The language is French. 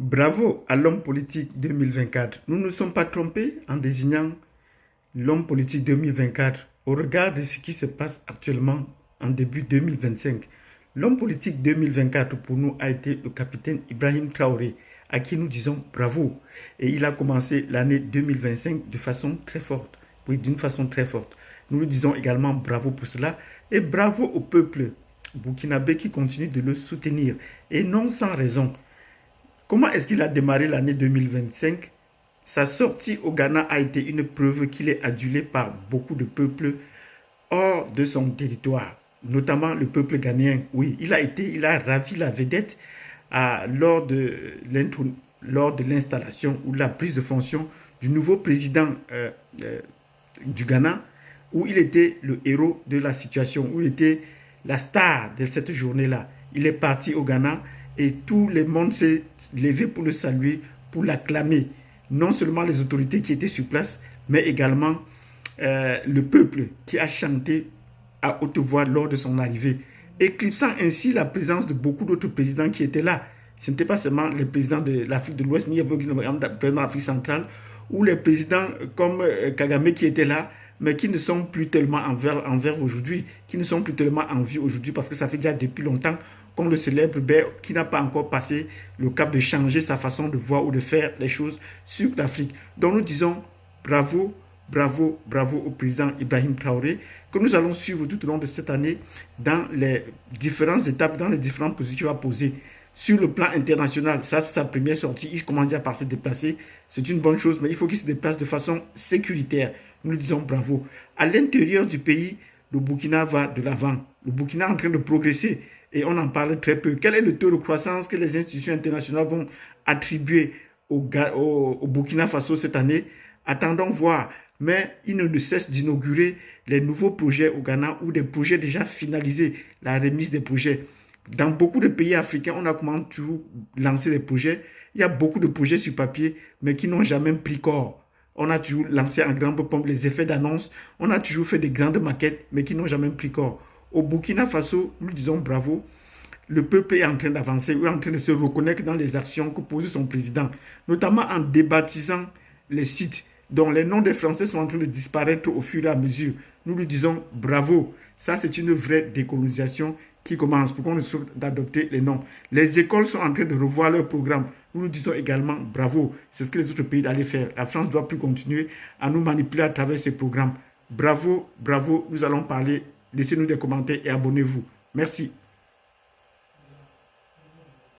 Bravo à l'homme politique 2024. Nous ne nous sommes pas trompés en désignant l'homme politique 2024 au regard de ce qui se passe actuellement en début 2025. L'homme politique 2024 pour nous a été le capitaine Ibrahim Traoré, à qui nous disons bravo. Et il a commencé l'année 2025 de façon très forte. Oui, d'une façon très forte. Nous lui disons également bravo pour cela et bravo au peuple burkinabé qui continue de le soutenir et non sans raison. Comment est-ce qu'il a démarré l'année 2025? Sa sortie au Ghana a été une preuve qu'il est adulé par beaucoup de peuples hors de son territoire, notamment le peuple ghanéen. Oui, il a ravi la vedette lors de l'installation ou la prise de fonction du nouveau président du Ghana, où il était le héros de la situation, où il était la star de cette journée-là. Il est parti au Ghana et tout le monde s'est levé pour le saluer, pour l'acclamer. Non seulement les autorités qui étaient sur place, mais également le peuple qui a chanté à haute voix lors de son arrivée, éclipsant ainsi la présence de beaucoup d'autres présidents qui étaient là. Ce n'était pas seulement les présidents de l'Afrique de l'Ouest, mais il y avait le président de l'Afrique centrale, ou les présidents comme Kagame qui étaient là, mais qui ne sont plus tellement en verve aujourd'hui, qui ne sont plus tellement en vie aujourd'hui, parce que ça fait déjà depuis longtemps qu'on le célèbre, mais qui n'a pas encore passé le cap de changer sa façon de voir ou de faire les choses sur l'Afrique. Donc nous disons bravo, bravo, bravo au président Ibrahim Traoré, que nous allons suivre tout au long de cette année dans les différentes étapes, dans les différentes positions qu'il va poser. Sur le plan international, ça c'est sa première sortie, il commence déjà par se déplacer, c'est une bonne chose, mais il faut qu'il se déplace de façon sécuritaire. Nous lui disons bravo. À l'intérieur du pays, le Burkina va de l'avant. Le Burkina est en train de progresser et on en parle très peu. Quel est le taux de croissance que les institutions internationales vont attribuer au Burkina Faso cette année? Attendons voir. Mais il ne cesse d'inaugurer les nouveaux projets au Ghana ou des projets déjà finalisés, la remise des projets. Dans beaucoup de pays africains, on a comment toujours lancé des projets. Il y a beaucoup de projets sur papier, mais qui n'ont jamais pris corps. On a toujours lancé en grande pompe les effets d'annonce. On a toujours fait des grandes maquettes, mais qui n'ont jamais pris corps. Au Burkina Faso, nous disons bravo. Le peuple est en train d'avancer, est en train de se reconnaître dans les actions que pose son président, notamment en débaptisant les sites dont les noms des Français sont en train de disparaître au fur et à mesure. Nous lui disons bravo. Ça, c'est une vraie décolonisation qui commence pour qu'on essaie d'adopter les noms. Les écoles sont en train de revoir leur programme. Nous disons également bravo. C'est ce que les autres pays allaient faire. La France ne doit plus continuer à nous manipuler à travers ces programmes. Bravo, bravo. Nous allons parler. Laissez-nous des commentaires et abonnez-vous. Merci.